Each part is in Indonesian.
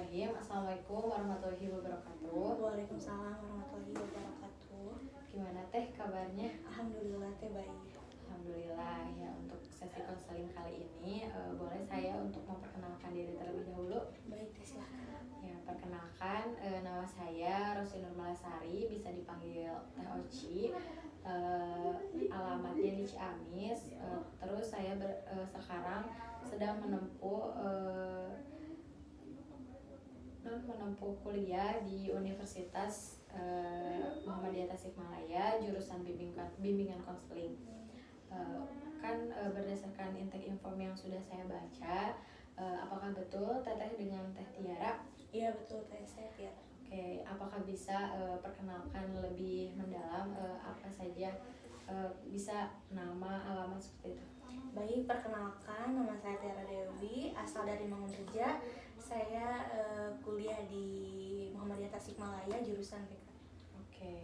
Bismillahirrahmanirrahim. Assalamualaikum warahmatullahi wabarakatuh. Waalaikumsalam warahmatullahi wabarakatuh. Gimana teh kabarnya? Alhamdulillah teh baik. Alhamdulillah ya. Untuk sesi konseling kali ini boleh saya untuk memperkenalkan diri terlebih dahulu. Baik teh silakan. Ya, perkenalkan nama saya Rosi Nur Malasari, bisa dipanggil Teh Oci. Alamatnya di Ciamis. Terus saya sekarang sedang menempuh kuliah di Universitas Muhammadiyah Tasikmalaya, jurusan bimbingan konseling. Berdasarkan intake inform yang sudah saya baca, apakah betul Teteh dengan Teh Tiara? Iya betul teh, saya Tiara. Oke, apakah bisa perkenalkan lebih mendalam apa saja, bisa nama, alamat seperti itu? Baik, perkenalkan nama saya Tiara Dewi, asal dari Mangunreja. Saya kuliah di Muhammadiyah Tasikmalaya, jurusan BK. Oke.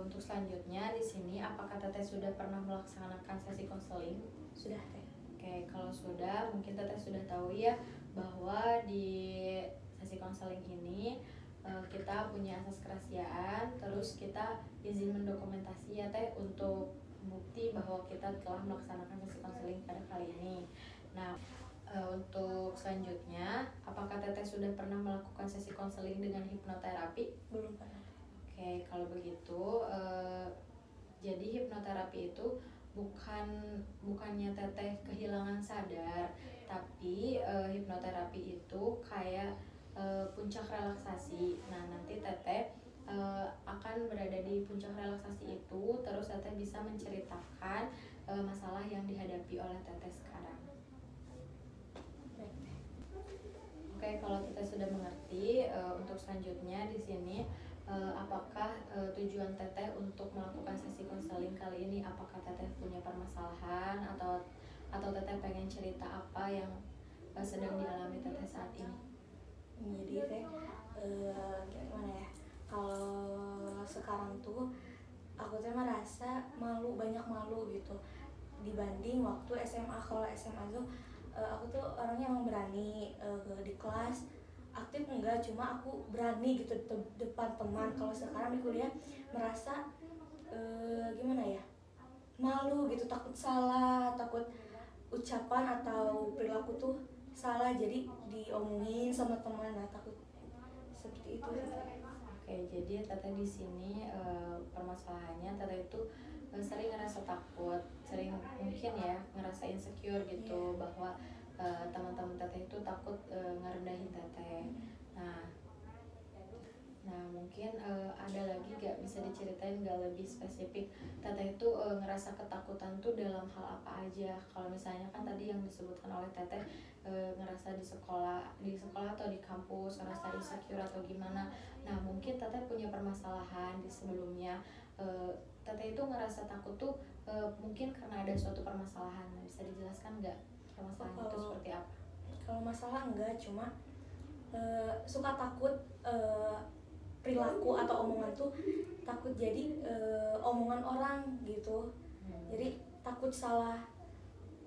Untuk selanjutnya di sini, apakah Teteh sudah pernah melaksanakan sesi konseling? Sudah teh. Oke, kalau sudah, mungkin Teteh sudah tahu ya bahwa di sesi konseling ini kita punya asas kerahasiaan, terus kita izin mendokumentasi ya Teh untuk bukti bahwa kita telah melaksanakan sesi konseling pada kali ini. Nah, untuk selanjutnya, apakah Teteh sudah pernah melakukan sesi konseling dengan hipnoterapi? Belum pernah. Oke, kalau begitu, jadi hipnoterapi itu bukannya Teteh kehilangan sadar, tapi hipnoterapi itu kayak puncak relaksasi. Nah, nanti Teteh akan berada di puncak relaksasi itu, terus Teteh bisa menceritakan masalah yang dihadapi oleh Teteh sekarang. Baik teh. Oke, kalau kita sudah mengerti, untuk selanjutnya di sini, apakah tujuan Teteh untuk melakukan sesi konseling kali ini? Apakah Teteh punya permasalahan atau Teteh pengen cerita apa yang sedang dialami Teteh saat ini? Jadi teh gimana ya? Kalau sekarang tuh aku tuh merasa banyak malu gitu dibanding waktu SMA. Kalau SMA tuh aku tuh orangnya emang berani di kelas aktif enggak, cuma aku berani gitu depan teman. Kalau sekarang di kuliah merasa gimana ya, malu gitu, takut salah, takut ucapan atau perilaku tuh salah jadi diomongin sama teman. Nah, takut seperti itu sih. Oke, jadi Teteh di sini permasalahannya Teteh itu sering ngerasa takut, sering mungkin ya ngerasa insecure gitu, bahwa teman-teman Teteh itu takut ngerendahin Teteh. Nah, mungkin ada lagi gak bisa diceritain gak lebih spesifik Teteh itu ngerasa ketakutan tuh dalam hal apa aja? Kalau misalnya kan tadi yang disebutkan oleh Teteh, ngerasa di sekolah atau di kampus ngerasa insecure atau gimana. Nah, mungkin Teteh punya permasalahan di sebelumnya, Teteh itu ngerasa takut tuh mungkin karena ada suatu permasalahan. Nah, bisa dijelaskan gak permasalahan itu seperti apa? Kalau masalah enggak, cuma suka takut perilaku atau omongan tuh takut jadi omongan orang gitu. Jadi takut salah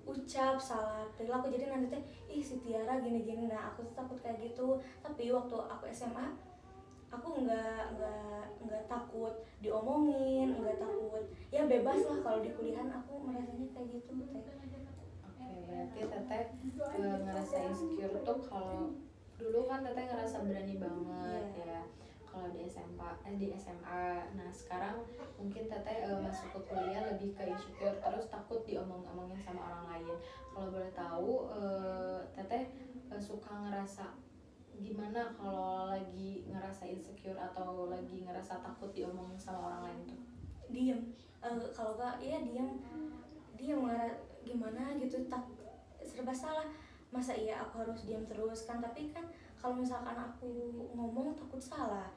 ucap, salah perilaku, jadi nanti teh si Tiara gini-gini. Nah, aku tuh takut kayak gitu. Tapi waktu aku SMA aku nggak takut diomongin, nggak takut, ya bebas lah. Kalau di kuliahan aku merasanya kayak gitu teh. Oke, berarti Teteh ngerasa insecure tuh kalau dulu kan Teteh ngerasa berani banget ya kalau di SMA. Nah, sekarang mungkin Teteh masuk ke kuliah lebih ke insecure, terus takut diomongin sama orang lain. Kalau boleh tahu, Teteh suka ngerasa gimana kalau lagi ngerasa insecure atau lagi ngerasa takut diomongin sama orang lain tuh? Diem. Kalau gak ya diem gimana gitu, serba salah. Masa iya aku harus diam terus kan? Tapi kan kalau misalkan aku ngomong takut salah,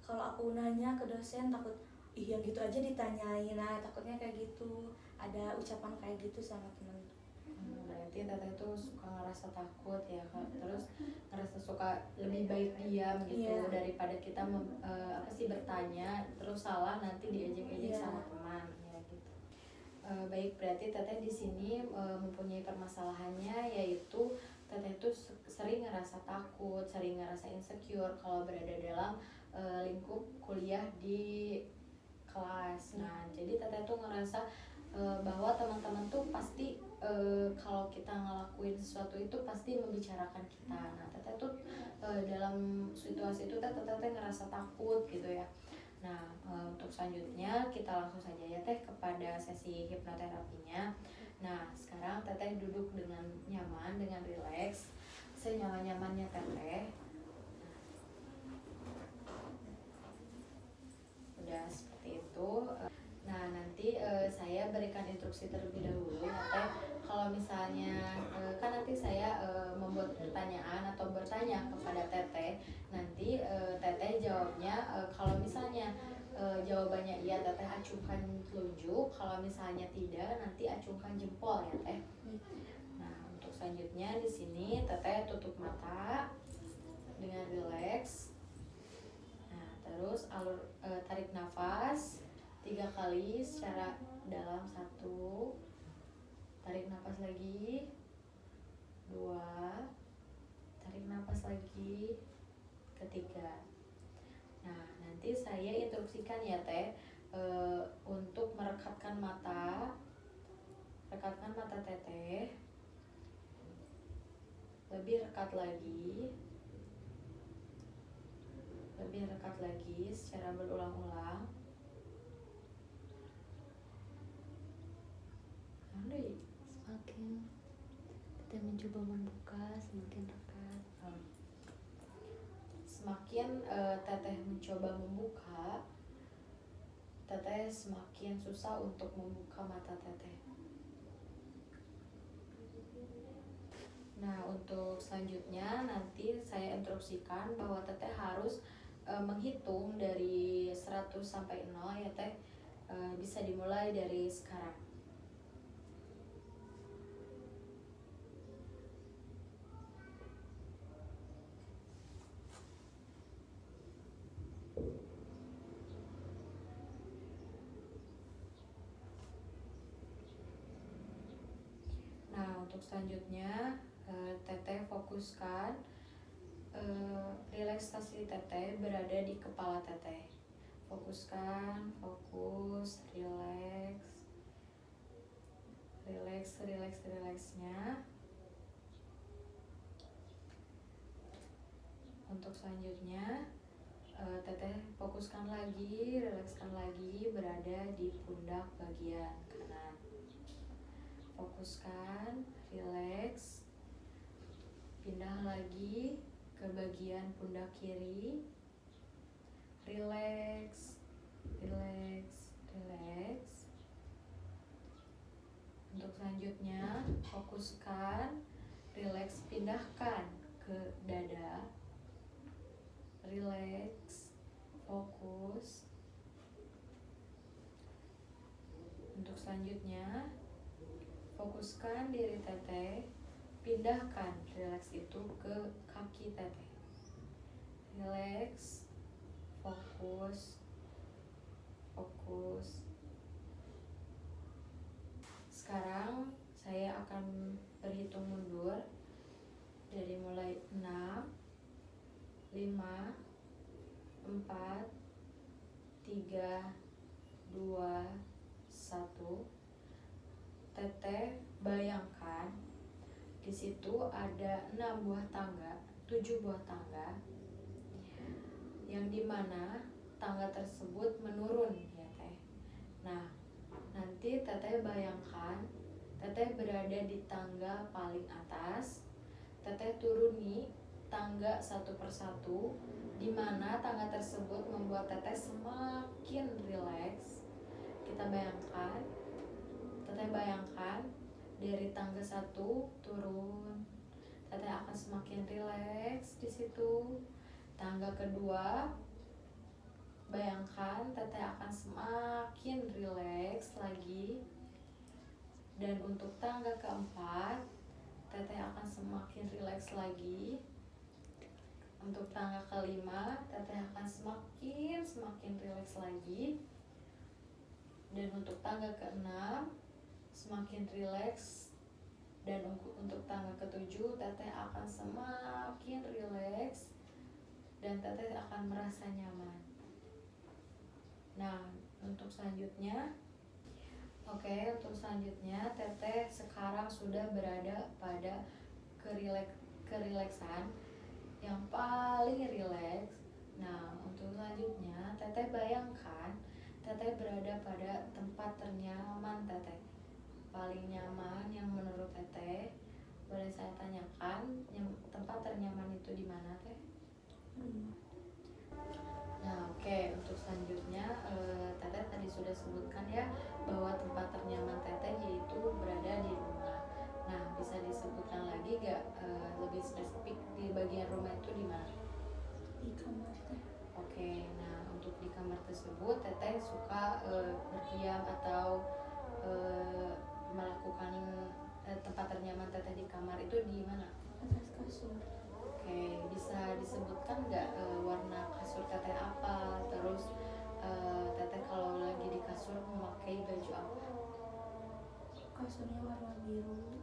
kalau aku nanya ke dosen takut yang gitu aja ditanyain. Nah, takutnya kayak gitu, ada ucapan kayak gitu sama temen. Berarti Teteh itu suka ngerasa takut ya, terus ngerasa suka lebih baik diam gitu daripada kita bertanya terus salah nanti diejek-ejek sama teman ya gitu. Baik, berarti Teteh di sini mempunyai permasalahannya, yaitu teteh tuh sering ngerasa takut, sering ngerasa insecure kalau berada dalam lingkup kuliah di kelas. Nah, jadi teteh tuh ngerasa bahwa teman-teman tuh pasti kalau kita ngelakuin sesuatu itu pasti membicarakan kita. Nah, teteh tuh dalam situasi itu teteh ngerasa takut gitu ya. Nah, untuk selanjutnya kita langsung saja ya teh kepada sesi hipnoterapinya. Nah, sekarang teteh duduk dengan nyaman, dengan rileks, senyaman-nyamannya teteh. Udah seperti itu. Nah, nanti saya berikan instruksi terlebih dahulu ya teh. Kalau misalnya kan nanti saya membuat pertanyaan atau bertanya kepada teteh. Nanti teteh jawabnya kalau misalnya jawabannya iya, teteh acungkan telunjuk. Kalau misalnya tidak, nanti acungkan jempol ya teh. Nah, untuk selanjutnya di sini teteh tutup mata dengan rileks. Nah, terus tarik nafas 3 kali secara dalam. 1, tarik nafas lagi, 2, tarik nafas lagi, ketiga. Nah, nanti saya instruksikan ya teh untuk rekatkan mata teteh, lebih rekat lagi secara berulang-ulang. Semakin kita mencoba membuka, semakin dekat. Semakin teteh mencoba membuka, teteh semakin susah untuk membuka mata teteh. Nah, untuk selanjutnya nanti saya instruksikan bahwa teteh harus menghitung dari 100 sampai 0 ya teh. Bisa dimulai dari sekarang. Nah, untuk selanjutnya teteh fokuskan relaksasi teteh berada di kepala teteh. Fokuskan, rileksnya. Untuk selanjutnya teteh fokuskan lagi, rilekskan lagi berada di pundak bagian kanan. Fokuskan, rileks, pindah lagi ke bagian pundak kiri. Rileks. Untuk selanjutnya fokuskan, rileks, pindahkan ke dada. Rileks, fokus. Untuk selanjutnya fokuskan diri teteh, pindahkan rileks itu ke kaki teteh. Rileks, fokus. Sekarang saya akan berhitung mundur dari mulai 6, 5, 4, 3, 2, 1. Teteh bayangkan di situ ada 6 buah tangga, 7 buah tangga, yang dimana tangga tersebut menurun ya teh. Nah, nanti teteh bayangkan teteh berada di tangga paling atas. Teteh turuni tangga satu persatu, di mana tangga tersebut membuat teteh semakin rileks. Teteh bayangkan dari tangga 1 turun, teteh akan semakin rileks di situ. Tangga kedua, bayangkan teteh akan semakin rileks lagi. Dan untuk tangga keempat, teteh akan semakin rileks lagi. Untuk tangga kelima, teteh akan semakin rileks lagi. Dan untuk tangga keenam, semakin rileks Dan untuk tanggal ketujuh teteh akan semakin rileks dan teteh akan merasa nyaman. Nah, untuk selanjutnya, untuk selanjutnya teteh sekarang sudah berada pada kerileksan yang paling rileks. Nah, untuk selanjutnya teteh bayangkan teteh berada pada tempat ternyaman teteh, paling nyaman yang menurut teteh. Boleh saya tanyakan tempat ternyaman itu di mana teh? Nah, untuk selanjutnya teteh tadi sudah sebutkan ya bahwa tempat ternyaman teteh yaitu berada di rumah. Nah, bisa disebutkan lagi gak lebih spesifik di bagian rumah itu di mana? Di kamar teh. Nah untuk di kamar tersebut teteh suka berdiam atau melakukan tempat ternyaman teteh di kamar itu di mana? Atas kasur. Bisa disebutkan nggak warna kasur teteh apa? Terus teteh kalau lagi di kasur memakai baju apa? Kasurnya warna biru,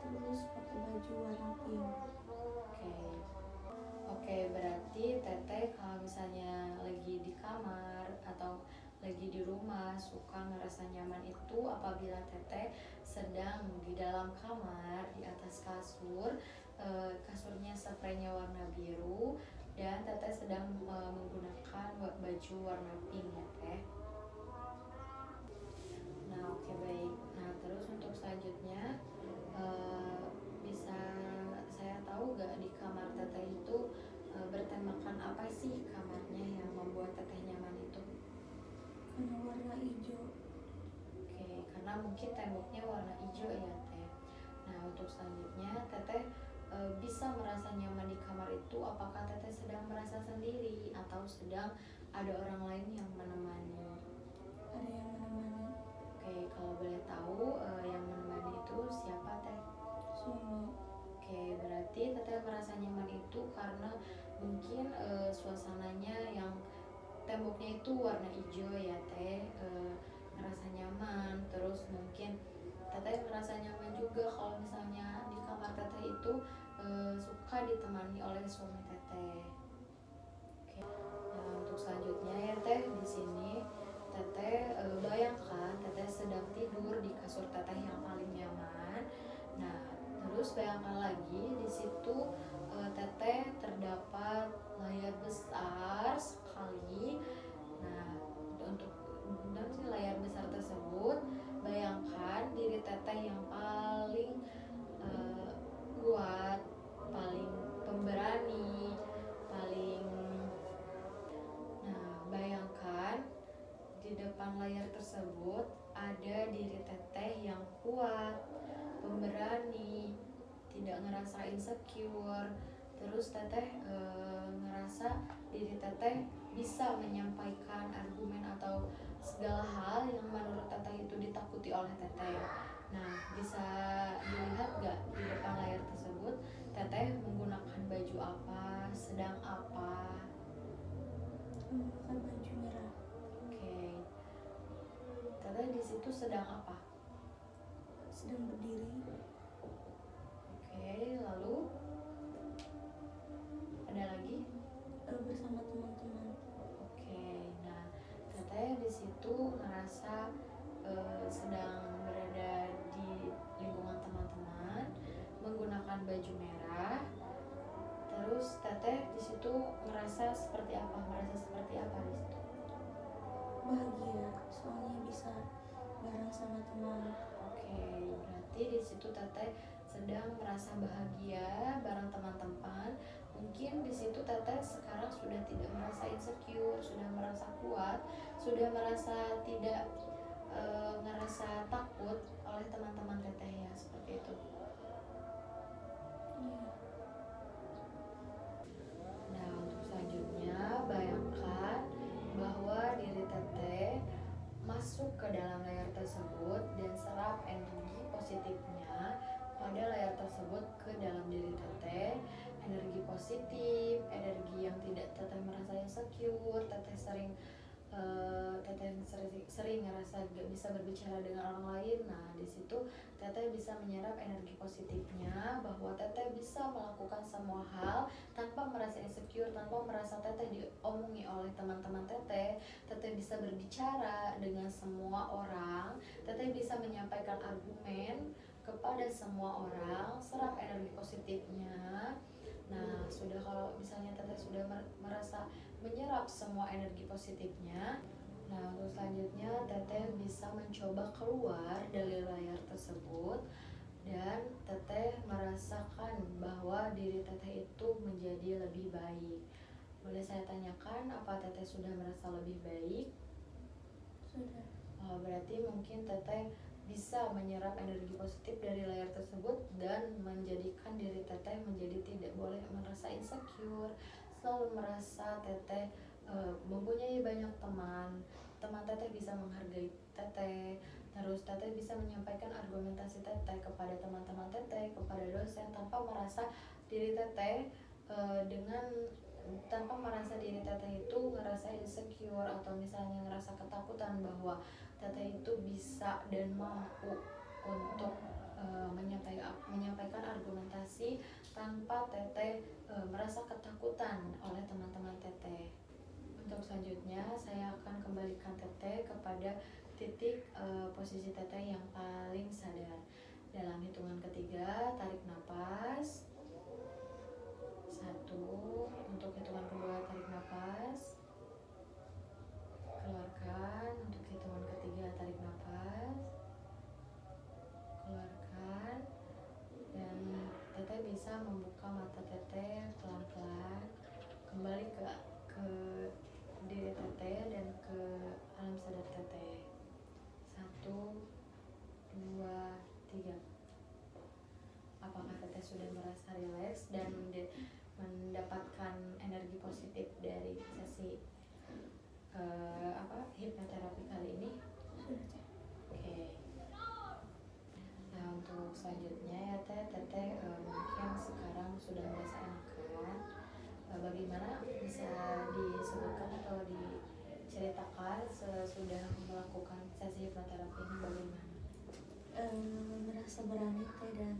terus pakai baju warna pink. Berarti teteh kalau misalnya lagi di kamar atau lagi di rumah suka ngerasa nyaman itu apabila teteh sedang di dalam kamar di atas kasur, kasurnya spraynya warna biru dan teteh sedang menggunakan baju warna pink ya teh. Nah baik. Nah terus untuk selanjutnya bisa saya tahu gak di kamar teteh itu bertemakan apa sih kamarnya yang membuat teteh nyaman itu? Karena warna hijau. Karena mungkin temboknya warna hijau ya teh. Nah untuk selanjutnya teteh bisa merasa nyaman di kamar itu apakah teteh sedang merasa sendiri atau sedang ada orang lain yang menemani? Ada yang menemani. Kalau boleh tahu yang menemani itu siapa teh? Suami. Berarti teteh merasa nyaman itu karena mungkin suasananya yang temboknya itu warna hijau ya teh, ngerasa nyaman. Terus mungkin teteh merasa nyaman juga kalau misalnya di kamar teteh itu suka ditemani oleh suami teteh. Nah untuk selanjutnya ya teh, di sini teteh bayangkan teteh sedang tidur di kasur teteh yang paling nyaman. Nah terus bayangkan lagi di situ teteh terdapat layar besar sekali. Nah untuk si layar besar tersebut bayangkan diri teteh yang paling kuat, paling pemberani, paling. Nah bayangkan di depan layar tersebut ada diri teteh yang kuat, pemberani, tidak ngerasa insecure. Terus teteh ngerasa diri teteh bisa menyampaikan argumen atau segala hal yang menurut teteh itu ditakuti oleh teteh. Nah bisa dilihat gak di depan layar tersebut teteh menggunakan baju apa, sedang apa? Menggunakan baju merah. Teteh di situ sedang apa? Sedang berdiri. Lalu ada lagi? Bersama teman-teman. Nah teteh di situ ngerasa sedang berada di lingkungan teman-teman, menggunakan baju merah. Terus teteh di situ ngerasa seperti apa? Merasa seperti apa di situ? Bahagia, soalnya bisa bareng sama teman. Berarti di situ teteh sedang merasa bahagia bareng teman-teman. Mungkin di situ teteh sekarang sudah tidak merasa insecure, sudah merasa kuat, sudah merasa tidak ngerasa takut oleh teman-teman teteh ya, seperti itu. Nah untuk selanjutnya bayangkan bahwa diri teteh masuk ke dalam layar tersebut dan serap energi positifnya pada layar tersebut ke dalam diri teteh. Energi positif, energi yang tidak teteh merasa insecure, teteh sering sering ngerasa gak bisa berbicara dengan orang lain. Nah di situ teteh bisa menyerap energi positifnya bahwa teteh bisa melakukan semua hal tanpa merasa insecure, tanpa merasa teteh diomongi oleh teman-teman teteh. Teteh bisa berbicara dengan semua orang, teteh bisa menyampaikan argumen kepada semua orang, serap energi positifnya. Nah, sudah kalau misalnya teteh sudah merasa menyerap semua energi positifnya, nah untuk selanjutnya teteh bisa mencoba keluar dari layar tersebut dan teteh merasakan bahwa diri teteh itu menjadi lebih baik. Boleh saya tanyakan apa teteh sudah merasa lebih baik? Sudah. Berarti mungkin teteh bisa menyerap energi positif dari layar tersebut dan menjadikan diri teteh menjadi tidak boleh merasa insecure, selalu merasa teteh mempunyai banyak teman. Teman teteh bisa menghargai teteh, terus teteh bisa menyampaikan argumentasi teteh kepada teman-teman teteh, kepada dosen tanpa merasa diri teteh dengan tanpa merasa diri teteh itu ngerasa insecure atau misalnya ngerasa ketakutan bahwa teteh itu bisa dan mampu untuk menyampaikan argumentasi tanpa teteh merasa ketakutan oleh teman-teman teteh. Untuk selanjutnya saya akan kembalikan teteh kepada titik posisi teteh yang paling sadar. Dalam hitungan ketiga, tarik napas. 1. Untuk hitungan kedua, tarik napas. Keluarkan. Untuk hitungan ketiga, tarik napas. Keluarkan. Dan teteh bisa membuka mata teteh pelan-pelan, kembali ke diri teteh dan ke alam sadar teteh. 1, 2, 3. Apakah teteh sudah merasa rileks dan mendapatkan energi positif dari sesi hipnoterapi kali ini? Oke. Nah untuk selanjutnya ya teteh mungkin sekarang sudah merasa enakan. Bagaimana bisa disebutkan atau diceritakan sesudah melakukan sesi hipnoterapi ini bagaimana? Merasa berani teh dan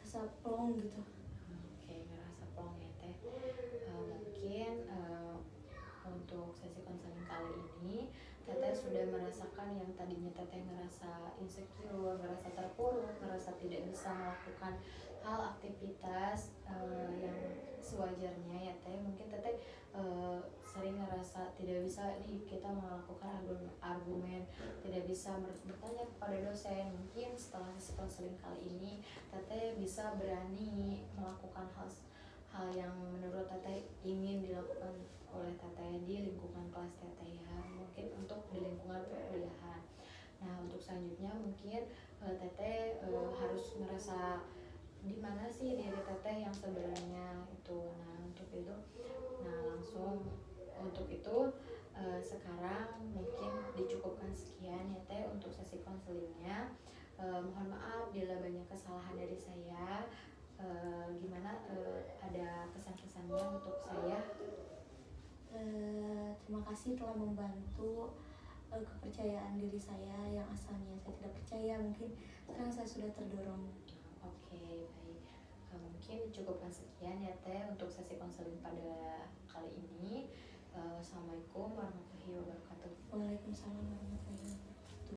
rasa plong gitu. Oke, ngerasa plong ya teh. Mungkin untuk sesi konseling kali ini teteh sudah merasakan yang tadinya teteh ngerasa insecure, ngerasa terpuruk, ngerasa tidak bisa melakukan hal aktivitas yang sewajarnya ya teh. Mungkin teteh sering ngerasa tidak bisa nih kita melakukan argumen, tidak bisa bertanya kepada dosen. Mungkin setelah sesi konseling kali ini teteh bisa berani melakukan hal yang menurut teteh ingin dilakukan oleh teteh di lingkungan kelas teteh ya, mungkin untuk di lingkungan perkuliahan. Nah untuk selanjutnya mungkin teteh harus merasa di mana sih diri teteh yang sebenarnya itu. Nah untuk itu, langsung untuk itu sekarang mungkin dicukupkan sekian ya teh untuk sesi konselingnya. Mohon maaf bila banyak kesalahan dari saya. Gimana ada kesan-kesannya untuk saya? Terima kasih telah membantu kepercayaan diri saya yang asalnya saya tidak percaya, mungkin sekarang saya sudah terdorong. Oke, baik. Mungkin cukupkan sekian ya teh untuk sesi konseling pada kali ini. Wassalamualaikum warahmatullahi wabarakatuh. Waalaikumsalam warahmatullahi wabarakatuh.